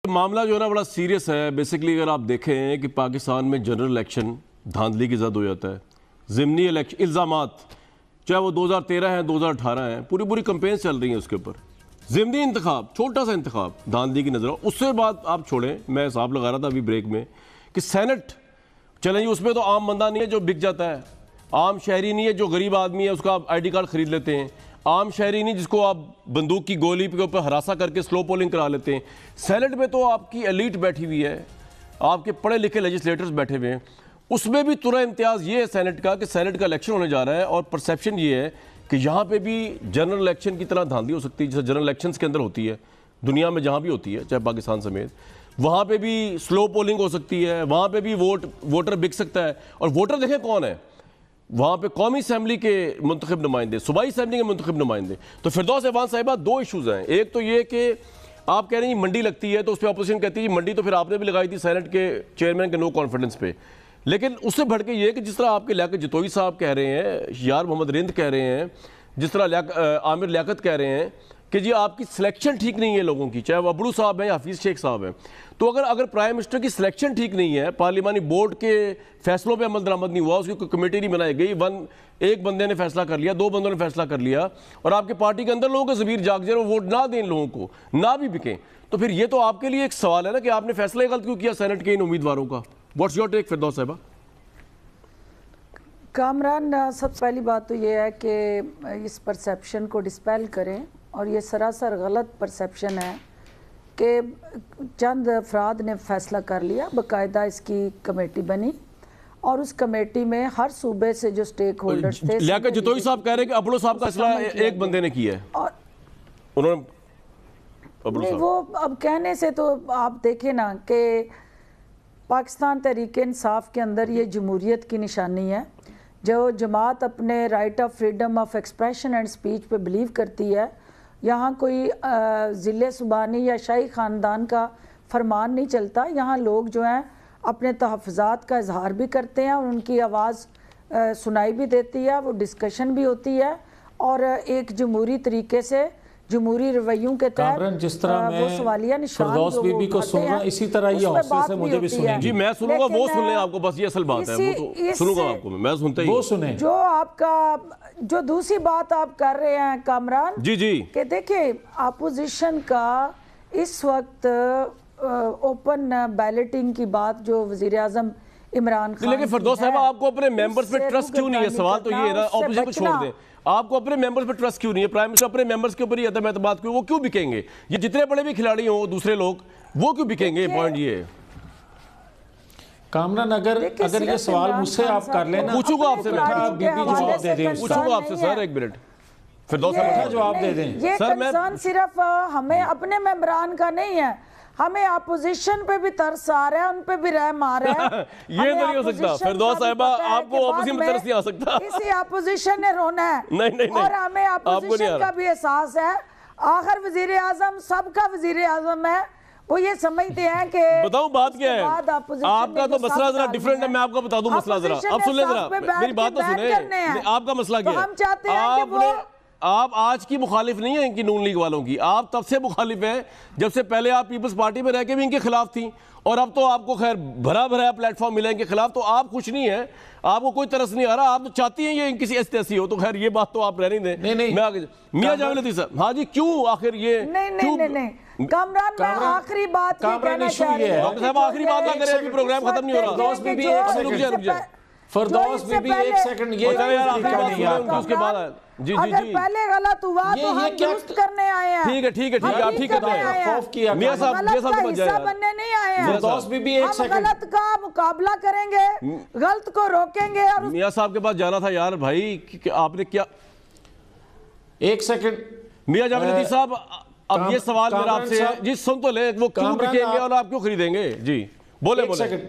معاملہ جو ہے نا بڑا سیریس ہے. بیسکلی اگر آپ دیکھیں کہ پاکستان میں جنرل الیکشن دھاندلی کی زد ہو جاتا ہے, ضمنی الیکشن الزامات چاہے وہ 2013 ہیں 2018 ہیں, پوری کمپین چل رہی ہیں اس کے اوپر. ضمنی انتخاب, چھوٹا سا انتخاب دھاندلی کی نظر. اس سے بعد آپ چھوڑیں, میں حساب لگا رہا تھا ابھی بریک میں کہ سینٹ چلیں جی, اس میں تو عام بندہ نہیں ہے جو بک جاتا ہے, عام شہری نہیں ہے جو غریب آدمی ہے اس کا آپ آئی ڈی کارڈ خرید لیتے ہیں, عام شہری نہیں جس کو آپ بندوق کی گولی کے اوپر ہراساں کر کے سلو پولنگ کرا لیتے ہیں. سینٹ میں تو آپ کی ایلیٹ بیٹھی ہوئی ہے, آپ کے پڑھے لکھے لیجسلیٹرز بیٹھے ہوئے ہیں. اس میں بھی ترا امتیاز یہ ہے سینٹ کا کہ سینٹ کا الیکشن ہونے جا رہا ہے, اور پرسیپشن یہ ہے کہ یہاں پہ بھی جنرل الیکشن کی طرح دھاندلی ہو سکتی ہے جیسے جنرل الیکشنز کے اندر ہوتی ہے دنیا میں جہاں بھی ہوتی ہے, چاہے پاکستان سمیت. وہاں پہ بھی سلو پولنگ ہو سکتی ہے, وہاں پہ بھی ووٹر بک سکتا ہے. اور ووٹر دیکھیں کون ہے وہاں پہ, قومی اسمبلی کے منتخب نمائندے, صوبائی اسمبلی کے منتخب نمائندے. تو فردوس احوان صاحبہ دو ایشوز ہیں. ایک تو یہ کہ آپ کہہ رہے ہیں منڈی لگتی ہے تو اس پہ اپوزیشن کہتی ہے منڈی تو پھر آپ نے بھی لگائی تھی سینٹ کے چیئرمین کے نو کانفیڈنس پہ. لیکن اس سے بڑھ کے یہ کہ جس طرح آپ کے لیاقت جتوئی صاحب کہہ رہے ہیں, یار محمد رند کہہ رہے ہیں, جس طرح عامر لیاقت کہہ رہے ہیں کہ جی آپ کی سلیکشن ٹھیک نہیں ہے لوگوں کی, چاہے وہ ابڑو صاحب ہیں یا حفیظ شیخ صاحب ہیں. تو اگر پرائم منسٹر کی سلیکشن ٹھیک نہیں ہے, پارلیمانی بورڈ کے فیصلوں پہ عمل درآمد نہیں ہوا, اس کی کوئی کمیٹی نہیں بنائی گئی, ایک بندے نے فیصلہ کر لیا, دو بندوں نے فیصلہ کر لیا, اور آپ کے پارٹی کے اندر لوگوں کے ضمیر جاگ جائے, ووٹ نہ دیں لوگوں کو, نہ بھی بکیں, تو پھر یہ تو آپ کے لیے ایک سوال ہے نا کہ آپ نے فیصلہ غلط کیوں کیا سینٹ کے ان امیدواروں کا. واٹس یور ٹیک فردوس صاحبہ؟ کامران, سب سے پہلی بات تو یہ ہے کہ اس پرسیپشن کو ڈسپیل کریں, اور یہ سراسر غلط پرسیپشن ہے کہ چند افراد نے فیصلہ کر لیا. باقاعدہ اس کی کمیٹی بنی اور اس کمیٹی میں ہر صوبے سے جو سٹیک ہولڈرز تھے. لیاقت جتوئی صاحب کہہ رہے ہیں کہ ابڑو صاحب کا اصلاح ایک بندے نے کیا ہے, اور انہوں نے نہیں, وہ اب کہنے سے تو آپ دیکھیں نا کہ پاکستان تحریک انصاف کے اندر یہ جمہوریت کی نشانی ہے. جو جماعت اپنے right of freedom of expression and speech پہ بلیو کرتی ہے, یہاں کوئی ضلع صوبانی یا شاہی خاندان کا فرمان نہیں چلتا. یہاں لوگ جو ہیں اپنے تحفظات کا اظہار بھی کرتے ہیں, اور ان کی آواز سنائی بھی دیتی ہے, وہ ڈسکشن بھی ہوتی ہے, اور ایک جمہوری طریقے سے جمہوری رویوں کے تحت جس طرح وہ سوالیہ نشان فردوس بی بی کو سن رہا, اسی طرح یہ حوصلے سے مجھے بھی سنیں. جی میں سنوں گا, وہ سن لیں, آپ کو بس یہ اصل بات ہے, وہ تو سنوں گا آپ کو, میں سنتا ہی وہ سنیں. جو آپ کا جو دوسری بات آپ کر رہے ہیں کامران, جی کہ دیکھیں اپوزیشن کا اس وقت اوپن بیلٹنگ کی بات جو وزیر اعظم عمران خان, لیکن فردوس صاحبہ آپ کو اپنے ممبرز پہ ٹرسٹ کیوں نہیں ہے؟ سوال تو یہ ہے نا, اپوزیشن کو چھوڑ دیں, آپ کو اپنے ممبرز پہ ٹرسٹ کیوں نہیں ہے؟ پرائم منسٹر اپنے ممبرز کے اوپر ہی عدم اعتماد کیوں, وہ کیوں بکیں گے؟ یہ جتنے بڑے بھی کھلاڑی ہوں دوسرے لوگ, وہ کیوں بکیں گے؟ پوائنٹ یہ ہے کامران, اگر یہ سوال مجھ سے آپ کر لینا, پوچھوں گا آپ سے, بی بی جواب دے دیں, پوچھوں گا آپ سے سر, ایک منٹ فردوس صاحب جواب دے دیں. یہ کنسرن صرف ہمیں اپنے ممبران کا نہیں ہے, ہمیں اپوزیشن پہ بھی ترس آ رہا ہے, ان پہ بھی رحم آ رہا ہے. یہ نہیں ہو سکتا فردوس صاحبہ, آپ کو اپوزیشن پہ ترس نہیں آ سکتا, کسی اپوزیشن نے رونا ہے, نہیں, اور ہمیں اپوزیشن کا بھی احساس ہے. آخر وزیر اعظم سب کا وزیر اعظم ہے, وہ یہ سمجھتے ہیں کہ بتاؤں بات کیا ہے, آپ کا تو مسئلہ ذرا ڈیفرنٹ ہے, میں آپ کو بتا دوں مسئلہ ذرا, اب سن لیں ذرا, میری بات تو سنیں, آپ کا مسئلہ کیا ہے؟ آپ آج کی مخالف نہیں ہیں ان کی نون لیگ والوں کی, آپ تب سے مخالف ہیں جب سے پہلے آپ پیپلز پارٹی میں رہ کے بھی ان کے خلاف تھیں, اور اب تو آپ کو خیر بھرا پلیٹ فارم ملا ان کے خلاف, تو آپ خوش نہیں ہیں, آپ کو کوئی ترس نہیں آ رہا, آپ تو چاہتی ہیں یہ کسی ایسی تیسی ہو. تو خیر یہ بات تو آپ رہ نہیں دیں. میں آگے میاں جاوید لطیف صاحب, ہاں جی کیوں آخر یہ نہیں کامران, میں آخری بات یہ کہنا چاہ رہی ہوں. ڈاکٹر صاحب آخری بات نہ کریں, ابھی پروگرام ختم نہیں ہو رہا. فردوس بی بی فردوس بی بی ایک سیکنڈ, یہ اس کے بعد جی اگر پہلے غلط ہوا تو ہم درست کرنے آئے ہیں. ٹھیک ہے آپ ٹھیک کرتے ہیں, خوف کیا میاں صاحب غلط کا حصہ بننے نہیں آئے ہیں. فردوس بی بی ایک ہم سیکنڈ, غلط کا مقابلہ کریں گے, غلط کو روکیں گے. اور میاں صاحب کے پاس جانا تھا یار بھائی, کہ آپ نے کیا, ایک سیکنڈ میاں جاوید لطیف صاحب, اب یہ سوال میرا آپ سے ہے جی, سن تو لیں, وہ کیوں بکیں گے اور آپ کیوں خریدیں گے؟ جی بولے.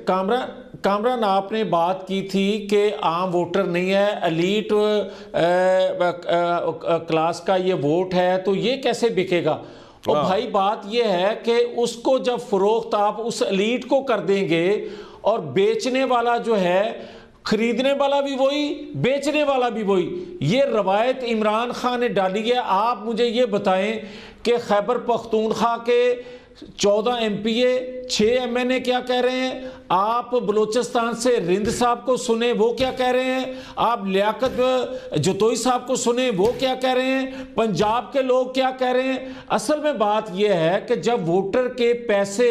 کامران, آپ نے بات کی تھی کہ عام ووٹر نہیں ہے, ایلیٹ کلاس کا یہ ووٹ ہے, تو یہ کیسے بکے گا؟ اور بھائی بات یہ ہے کہ اس کو جب فروخت آپ اس ایلیٹ کو کر دیں گے, اور بیچنے والا جو ہے, خریدنے والا بھی وہی, بیچنے والا بھی وہی. یہ روایت عمران خان نے ڈالی ہے. آپ مجھے یہ بتائیں کہ خیبر پختونخوا کے 14 MPA 6 MNA کیا کہہ رہے ہیں, آپ بلوچستان سے رند صاحب کو سنیں وہ کیا کہہ رہے ہیں, آپ لیاقت جتوئی صاحب کو سنیں وہ کیا کہہ رہے ہیں, پنجاب کے لوگ کیا کہہ رہے ہیں. اصل میں بات یہ ہے کہ جب ووٹر کے پیسے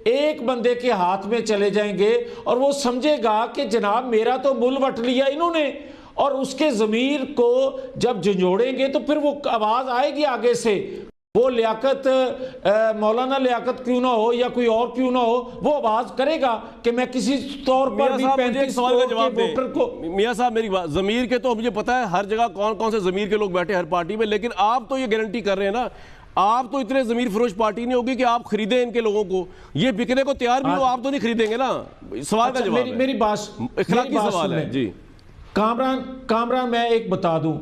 ایک بندے کے ہاتھ میں چلے جائیں گے اور وہ سمجھے گا کہ جناب میرا تو مل وٹ لیا انہوں نے, اور اس کے ضمیر کو جب جھنجھوڑیں گے تو پھر وہ آواز آئے گی آگے سے. وہ لیاقت مولانا لیاقت کیوں نہ ہو یا کوئی اور کیوں نہ ہو, وہ آواز کرے گا کہ میں کسی طور پر بھی 35 کروڑ کے ووٹر کو. میاں صاحب میری بات, ضمیر کے تو مجھے پتا ہے ہر جگہ کون کون سے ضمیر کے لوگ بیٹھے ہر پارٹی میں, لیکن آپ تو یہ گارنٹی کر رہے ہیں نا, آپ تو اتنے ضمیر فروش پارٹی نہیں ہوگی کہ آپ خریدیں ان کے لوگوں کو, یہ بکنے کو تیار بھی ہو آپ تو نہیں خریدیں گے نا. سوال کا جواب میری بات اخلاقی سوال ہے. جی کامران میں ایک بتا دوں,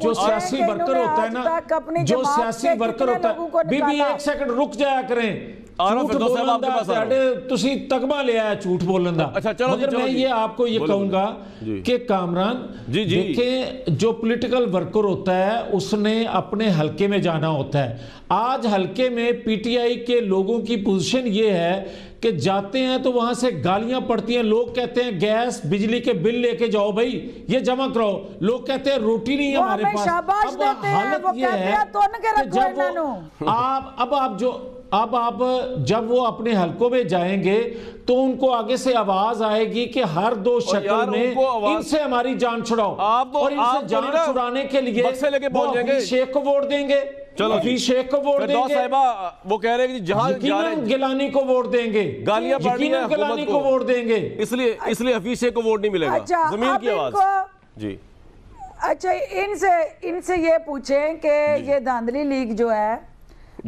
جو سیاسی ورکر ہوتا ہے نا, جو سیاسی ورکر ہوتا ہے, بی بی ایک سیکنڈ رک جایا کریں, جھوٹ بولن دا تسی تگمہ لے آیا جھوٹ بولن دا. مگر میں یہ آپ کو یہ کہوں گا کہ کامران دیکھیں جو پولیٹیکل ورکر ہوتا ہے اس نے اپنے حلقے میں جانا ہوتا ہے. آج حلقے میں پی ٹی آئی کے لوگوں کی پوزیشن یہ ہے کہ جاتے ہیں تو وہاں سے گالیاں پڑتی ہیں, لوگ کہتے ہیں گیس بجلی کے بل لے کے جاؤ بھائی یہ جمع کراؤ, لوگ کہتے ہیں روٹی نہیں ہے ہمارے پاس. اب حالت یہ ہے کہ جب آپ جب وہ اپنے حلقوں میں جائیں گے تو ان کو آگے سے آواز آئے گی کہ ہر 2 شکل میں ان سے ہماری جان چھڑاؤ, اور ان سے جان چھڑانے کے لیے وہ حفیظ شیخ کو ووٹ دیں گے. چلو حفیظ شیخ کو ووٹ دیں گے, وہ کہہ رہے ہیں کہ جہاں یقیناً گیلانی کو ووٹ دیں گے, گالیاں پڑ رہی ہیں گیلانی کو ووٹ دیں گے, اس لیے حفیظ شیخ کو ووٹ نہیں ملے گا. زمین کی آواز. جی اچھا ان سے یہ پوچھیں کہ یہ دھاندلی لیگ جو ہے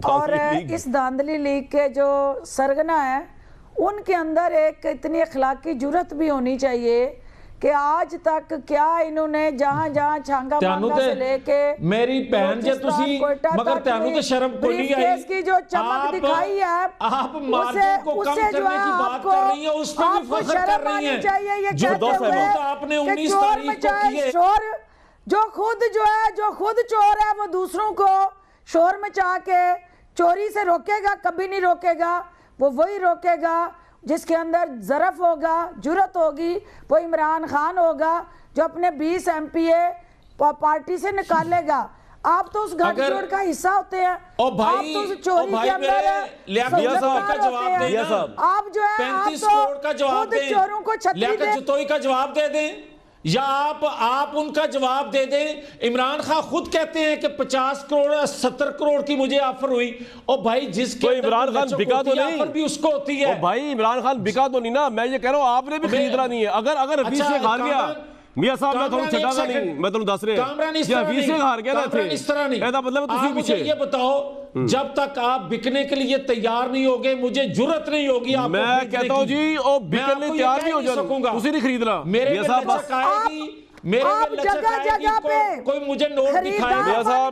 اور اس دھاندلی لیگ کے جو سرگنا ہیں ان کے اندر ایک اتنی اخلاقی جرت بھی ہونی چاہیے کہ آج تک کیا انہوں نے جہاں جہاں چھانگا مانگا سے لے کے میری بہن جے تسی مگر تیانو تے شرم کوئی نہیں آئی, کی جو چمک دکھائی ہے آپ مارجن کو کم کرنے کی بات کر رہی ہیں, اس پہ بھی فخر کر رہی ہیں. جو آپ نے 19 تاریخ کو کیے, جو خود چور ہے وہ دوسروں کو شور مچا کے چوری سے روکے گا, کبھی نہیں روکے گا. وہ وہی روکے گا جس کے اندر ظرف ہوگا, جرت ہوگی. وہ عمران خان ہوگا جو اپنے 20 MPA پارٹی سے نکالے گا. آپ تو اس گھٹ جوڑ کا حصہ ہوتے ہیں, آپ تو اس چوری کے اندر آپ جو ہے 35 کروڑ کا جواب دیں, چوروں کو چھتری دیں, لیاقت جتوئی کا جواب دے دیں, یا آپ ان کا جواب دے دیں. عمران خان خود کہتے ہیں کہ 50 کروڑ 70 کروڑ کی مجھے آفر ہوئی. اور بھائی جس کے عمران خان بکا تو نہیں, آفر بھی اس کو ہوتی ہے. بھائی عمران خان بکا تو نہیں نا, میں یہ کہہ رہا ہوں آپ نے بھی خریدنا نہیں ہے. اگر حفیظ شیخ ہار گیا, میاں صاحب میں تھوڑا چھٹا گا نہیں, میں تھوڑا دس رہے ہیں حفیظ شیخ ہار گیا نا تھے, اس طرح نہیں. ایسا مطلب آپ مجھے یہ بتاؤ, جب تک آپ بکنے کے لیے تیار نہیں ہوگے مجھے جرت نہیں ہوگی آپ کو. میں کہتا ہوں جی او بکنے لیے تیار نہیں ہو جانا, اسی نہیں خریدنا. میرے میں لچک آئے گی, میرے میں لچک آئے گی, کوئی مجھے نوٹ دکھائے گا,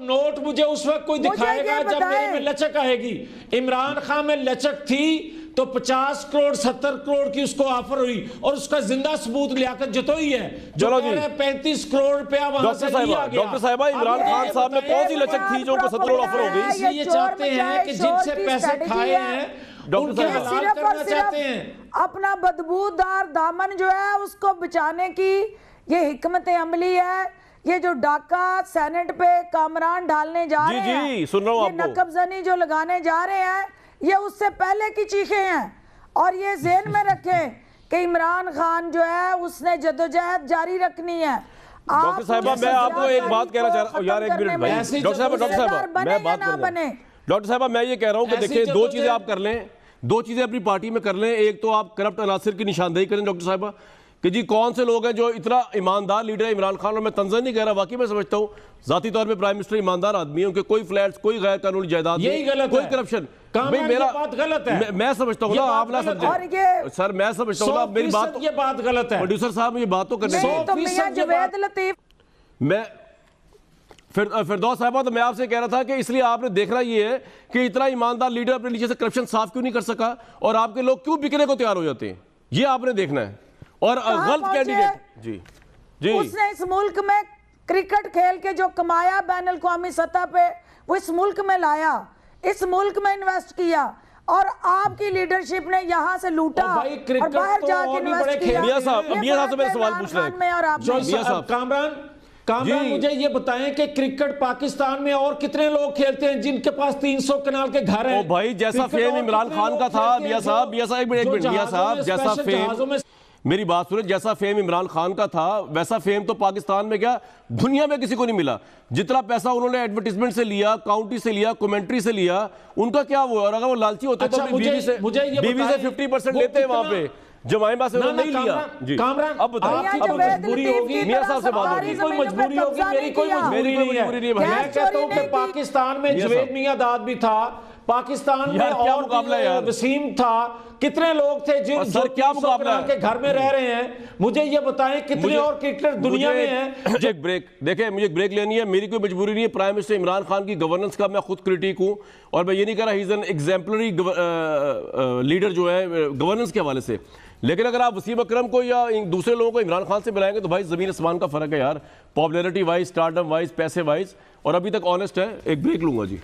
نوٹ مجھے اس وقت کوئی دکھائے گا جب میرے میں لچک آئے گی. عمران خان میں لچک تھی تو 50 کروڑ 70 کروڑ کی اس کو آفر ہوئی, اور اس کا زندہ ثبوت لیاقت جتوئی ہے جو کہہ رہے 35 کروڑ روپیہ وہاں سے لیا گیا. ڈاکٹر صاحبہ عمران خان صاحب میں کون سی لچک تھی جو ان کو 70 کروڑ آفر ہو گئی؟ اس لیے یہ چاہتے ہیں کہ جن سے پیسے کھائے ہیں ان کے حلال کرنا چاہتے ہیں. اپنا بدبودار دامن جو ہے اس کو بچانے کی یہ حکمت عملی ہے. یہ جو ڈاکہ سینٹ پہ کامران ڈالنے جا رہے ہیں, یہ نقب زنی جو لگانے جا رہے ہیں, یہ اس سے پہلے کی چیخیں ہیں. اور یہ ذہن میں رکھیں کہ عمران خان جو ہے اس نے جدوجہد جاری رکھنی ہے. ڈاکٹر صاحبہ میں آپ کو ایک بات کہنا چاہ رہا ہوں, یار ایک منٹ بھائی, ڈاکٹر صاحبہ میں یہ کہہ رہا ہوں کہ دیکھیں 2 چیزیں آپ کر لیں, 2 چیزیں اپنی پارٹی میں کر لیں. ایک تو آپ کرپٹ عناصر کی نشاندہی کریں ڈاکٹر صاحبہ کہ جی کون سے لوگ ہیں جو اتنا ایماندار لیڈر ہے عمران خان, اور میں تنزیہ نہیں کہہ رہا, واقعی میں سمجھتا ہوں ذاتی طور پہ پرائم منسٹر ایماندار آدمی ہے, ان کے کوئی فلیٹس, کوئی غیر قانونی جائیداد نہیں, کوئی کرپشن. بات غلط ہے, میں سمجھتا ہوں نا, آپ نہ سمجھیں سر, میں سمجھتا ہوں نا, میری بات, یہ بات غلط ہے. پروڈیوسر صاحب مجھے بات تو کرنے دیں. میں فردوس صاحبہ, تو میں آپ سے کہہ رہا تھا کہ اس لیے آپ نے دیکھنا یہ ہے کہ اتنا ایماندار لیڈر اپنے نیچے سے کرپشن صاف کیوں نہیں کر سکا, اور آپ کے لوگ کیوں بکنے کو تیار ہو جاتے ہیں, یہ آپ نے دیکھنا ہے. اور غلط کینڈیڈیٹ, جی اس نے اس ملک میں کرکٹ کھیل کے جو کمایا بین الاقوامی سطح پہ وہ اس ملک میں لایا. اس ملک میں انویسٹ کیا اور آپ کی لیڈرشپ نے یہاں سے لوٹا اور بھائی اور کرکٹ باہر تو جا کے اور بھی انویسٹ بڑے کیا. میاں صاحب سے میرے سوال عمران پوچھ رہے خان میں اور آپ جو نے. میاں صاحب. کامران جی. مجھے یہ بتائیں کہ کرکٹ پاکستان میں اور کتنے لوگ کھیلتے ہیں جن کے پاس 300 کنال کے گھر ہیں؟ او بھائی جیسا کرکٹ فیم اور عمران کتنے خان لوگ کا تھا کھیلتے ہیں میاں صاحب ایک منٹ جو میاں صاحب جہازوں جیسا میں فیم جہازوں میں میری بات سنیں جیسا فیم عمران خان کا تھا ویسا فیم تو پاکستان میں کیا دنیا میں کسی کو نہیں ملا. جتنا پیسہ انہوں نے ایڈورٹیزمنٹ سے لیا کاؤنٹی سے لیا کومنٹری سے لیا ان کا کیا ہوا. اور اگر وہ لالچی ہوتے تو اپنی بیوی سے 50% لیتے ہیں وہاں پہ جمائمہ سے انہوں نے نہیں لیا. جی کامران اب بتائیں آپ کی مجبوری ہوگی میاں صاحب سے بات ہوگی. کوئی مجبوری ہوگی میری کوئی مجبوری نہیں ہے. میں کہتا ہوں کہ پاکستان میں جوید میاں داد بھی تھا پاکستان میں اور وسیم تھا کتنے لوگ تھے جن جو 300 کنال کے گھر میں رہ رہے ہیں. مجھے یہ بتائیں کتنے اور کرکٹر دنیا میں ہیں. ایک بریک دیکھیں مجھے ایک بریک لینی ہے. میری کوئی مجبوری نہیں ہے. پرائم منسٹر عمران خان کی گورننس کا میں خود کرٹیک ہوں اور میں یہ نہیں کہہ رہا ہیز این ایگزامپلری لیڈر جو ہے گورننس کے حوالے سے. لیکن اگر آپ وسیم اکرم کو یا دوسرے لوگوں کو عمران خان سے ملائیں گے تو بھائی زمین آسمان کا فرق ہے یار. پاپولیرٹی وائز اسٹارڈم وائز پیسے وائز اور ابھی تک آنیسٹ ہے. ایک بریک لوں گا جی.